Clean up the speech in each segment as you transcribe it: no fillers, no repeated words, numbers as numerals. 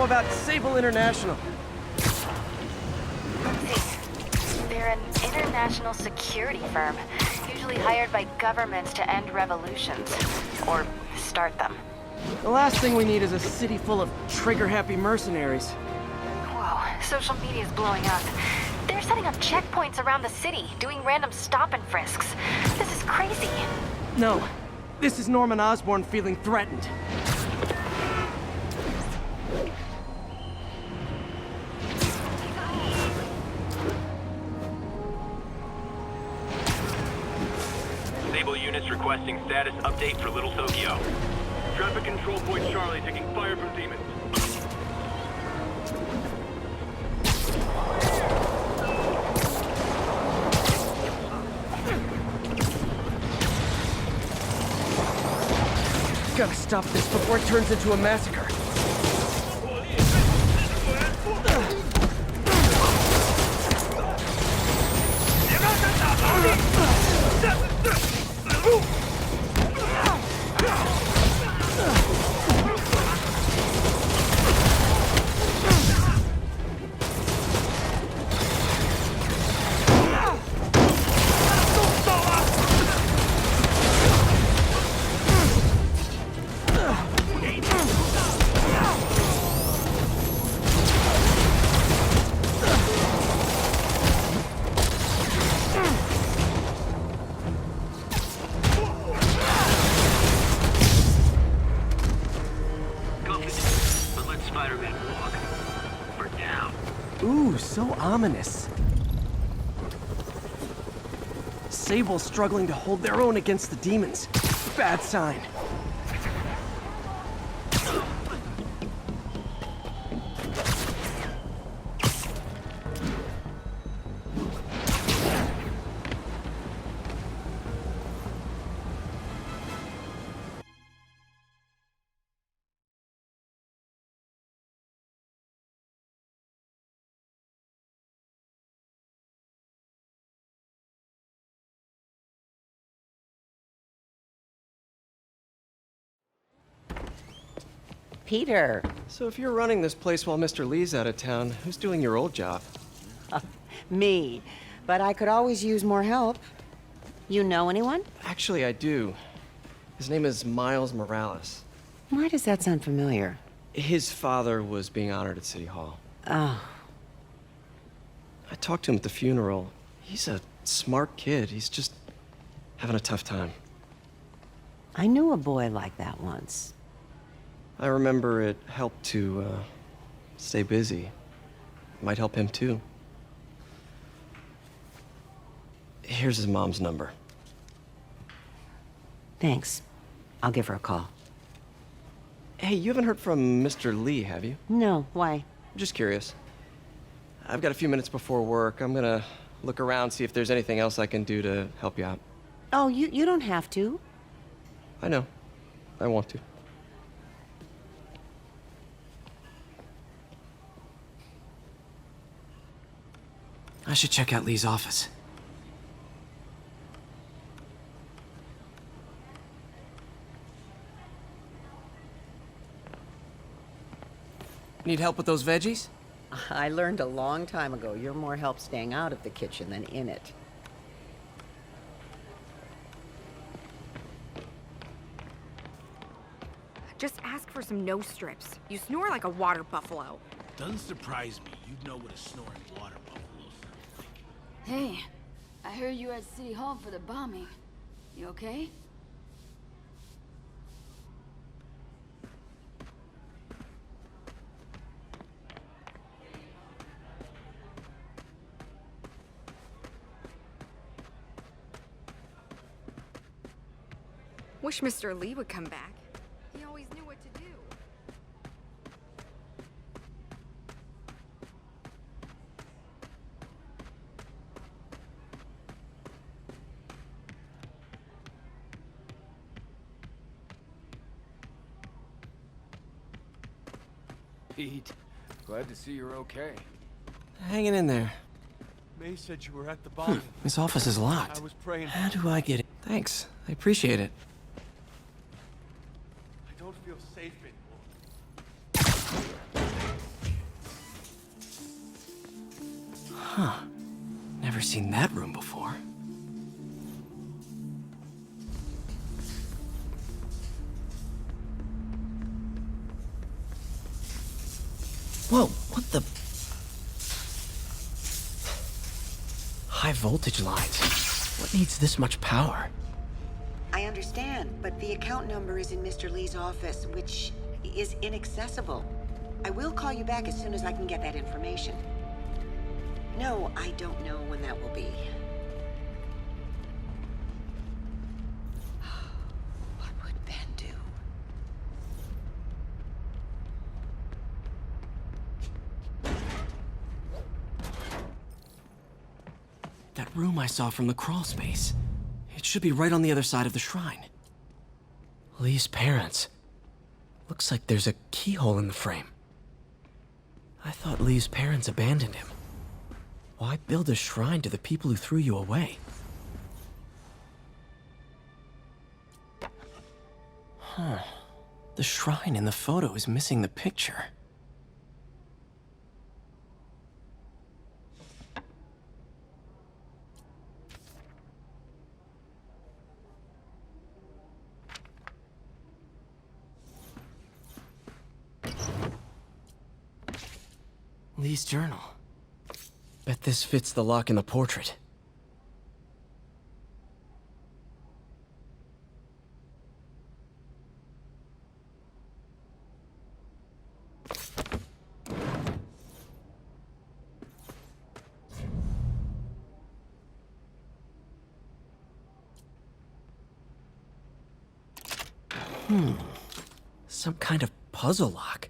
about Sable International? Let's see. They're an international security firm, usually hired by governments to end revolutions. Or start them. The last thing we need is a city full of trigger-happy mercenaries. Whoa, social media's blowing up. They're setting up checkpoints around the city, doing random stop and frisks. This is crazy. No, this is Norman Osborn feeling threatened. Sable units requesting status update for Little Tokyo. Traffic control point Charlie taking fire from demons. Gotta stop this before it turns into a massacre. Ooh, so ominous. Sable's struggling to hold their own against the demons. Bad sign. Peter. So if you're running this place while Mr. Lee's out of town, who's doing your old job? Me. But I could always use more help. You know anyone? Actually, I do. His name is Miles Morales. Why does that sound familiar? His father was being honored at City Hall. Oh. I talked to him at the funeral. He's a smart kid. He's just having a tough time. I knew a boy like that once. I remember it helped to stay busy. Might help him too. Here's his mom's number. Thanks. I'll give her a call. Hey, you haven't heard from Mr. Lee, have you? No, why? Just curious. I've got a few minutes before work. I'm gonna look around, see if there's anything else I can do to help you out. Oh, you don't have to. I know. I want to. I should check out Lee's office. Need help with those veggies? I learned a long time ago you're more help staying out of the kitchen than in it. Just ask for some nose strips. You snore like a water buffalo. Doesn't surprise me. You'd know what a snoring water buffalo sounds like. Hey, I heard you were at City Hall for the bombing. You okay? Wish Mr. Lee would come back. He always knew what to do. Pete, glad to see you're okay. Hanging in there. May said you were at the bombing. This office is locked. I was praying. How do I get it? Thanks. I appreciate it. I don't feel safe anymore. Never seen that room before. Whoa, what the? High voltage lines. What needs this much power? I understand, but the account number is in Mr. Lee's office, which is inaccessible. I will call you back as soon as I can get that information. No, I don't know when that will be. What would Ben do? That room I saw from the crawl space. It should be right on the other side of the shrine. Lee's parents. Looks like there's a keyhole in the frame. I thought Lee's parents abandoned him. Why build a shrine to the people who threw you away? The shrine in the photo is missing the picture. Lee's journal. Bet this fits the lock in the portrait. Some kind of puzzle lock.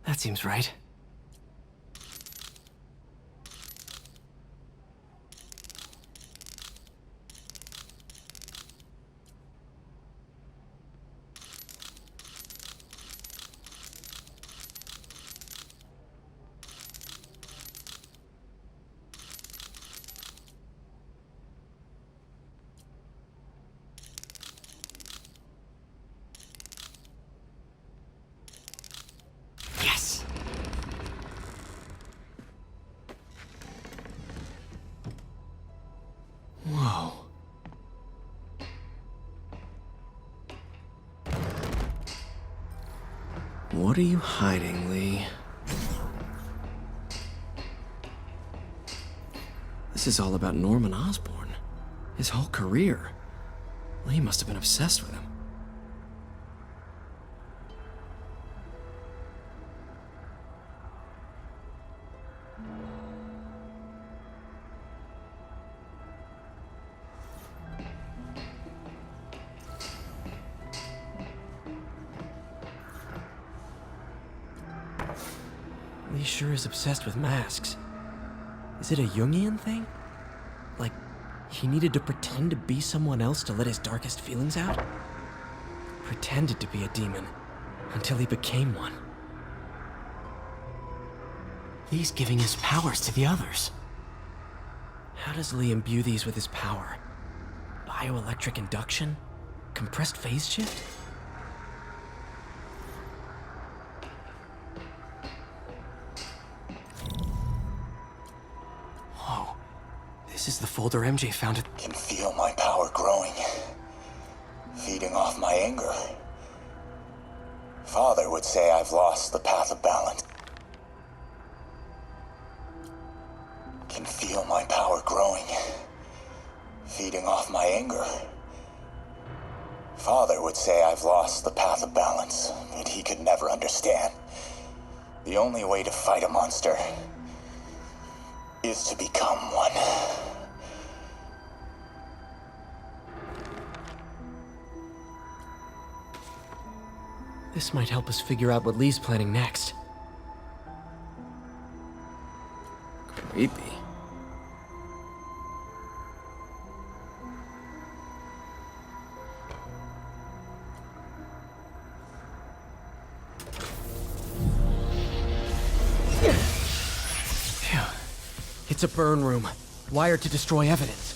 That seems right. Whoa. What are you hiding, Lee? This is all about Norman Osborn. His whole career. Lee must have been obsessed with him. Lee sure is obsessed with masks. Is it a Jungian thing? Like, he needed to pretend to be someone else to let his darkest feelings out? Pretended to be a demon, until he became one. Lee's giving his powers to the others. How does Lee imbue these with his power? Bioelectric induction? Compressed phase shift? This is the folder MJ found at... Can feel my power growing, feeding off my anger. Father would say I've lost the path of balance. Can feel my power growing, feeding off my anger. Father would say I've lost the path of balance that he could never understand. The only way to fight a monster is to become one. This might help us figure out what Lee's planning next. Creepy. Phew. It's a burn room, wired to destroy evidence.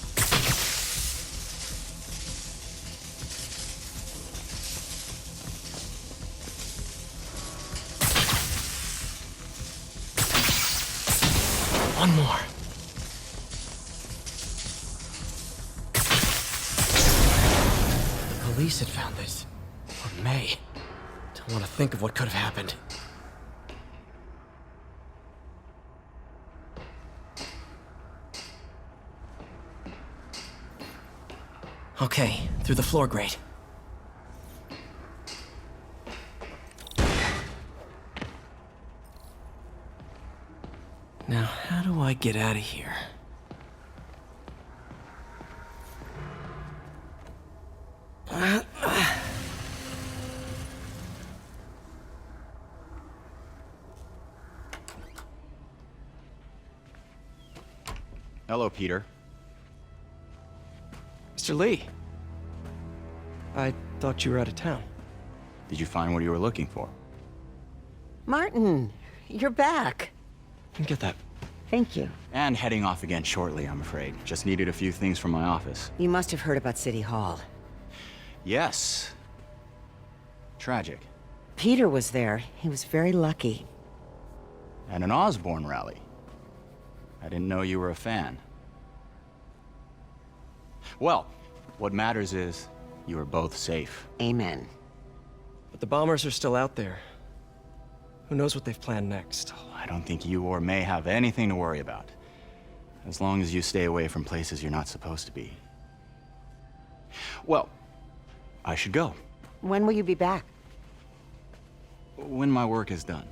One more. The police had found this. Or May. Don't want to think of what could have happened. Okay, through the floor grate. Now, how do I get out of here? Hello, Peter. Mr. Lee. I thought you were out of town. Did you find what you were looking for? Martin, you're back. Get that. Thank you. And heading off again shortly, I'm afraid. Just needed a few things from my office. You must have heard about City Hall. Yes. Tragic. Peter was there. He was very lucky. At an Osborn rally. I didn't know you were a fan. Well, what matters is you are both safe. Amen. But the bombers are still out there. Who knows what they've planned next? I don't think you or May have anything to worry about. As long as you stay away from places you're not supposed to be. Well, I should go. When will you be back? When my work is done.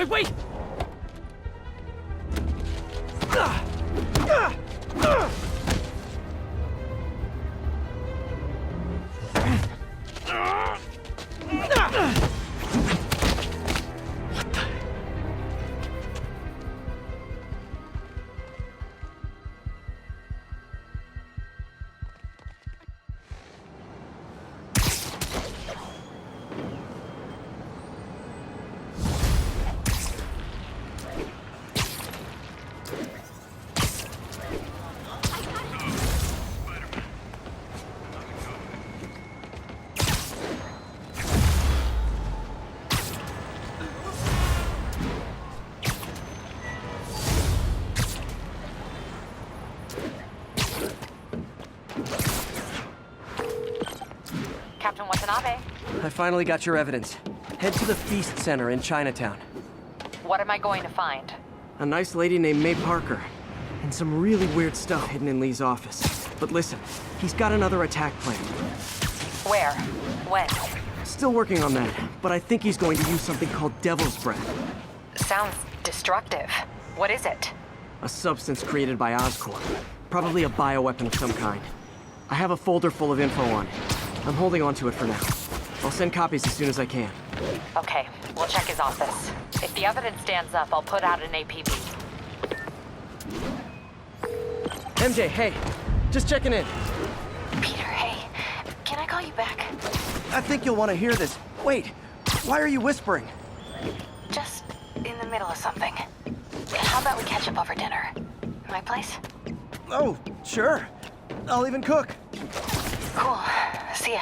Wait! Captain Watanabe, I finally got your evidence. Head to the Feast Center in Chinatown. what am I going to find? A nice lady named May Parker. And some really weird stuff hidden in Lee's office. But listen, he's got another attack plan. Where? When? Still working on that, but I think he's going to use something called Devil's Breath. Sounds destructive. What is it? A substance created by Oscorp. Probably a bioweapon of some kind. I have a folder full of info on it. I'm holding on to it for now. I'll send copies as soon as I can. Okay, we'll check his office. If the evidence stands up, I'll put out an APB. MJ, hey. Just checking in. Peter, hey. Can I call you back? I think you'll want to hear this. Wait, why are you whispering? Just in the middle of something. How about we catch up over dinner? My place? Oh, sure. I'll even cook. Cool. See ya.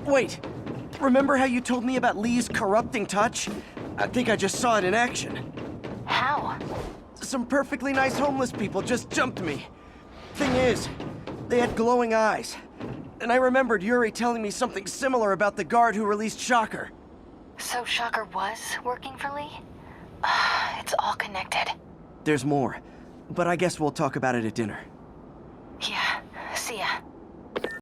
Wait, remember how you told me about Lee's corrupting touch? I think I just saw it in action. How? Some perfectly nice homeless people just jumped me. Thing is, they had glowing eyes. And I remembered Yuri telling me something similar about the guard who released Shocker. So Shocker was working for Lee? It's all connected. There's more, but I guess we'll talk about it at dinner.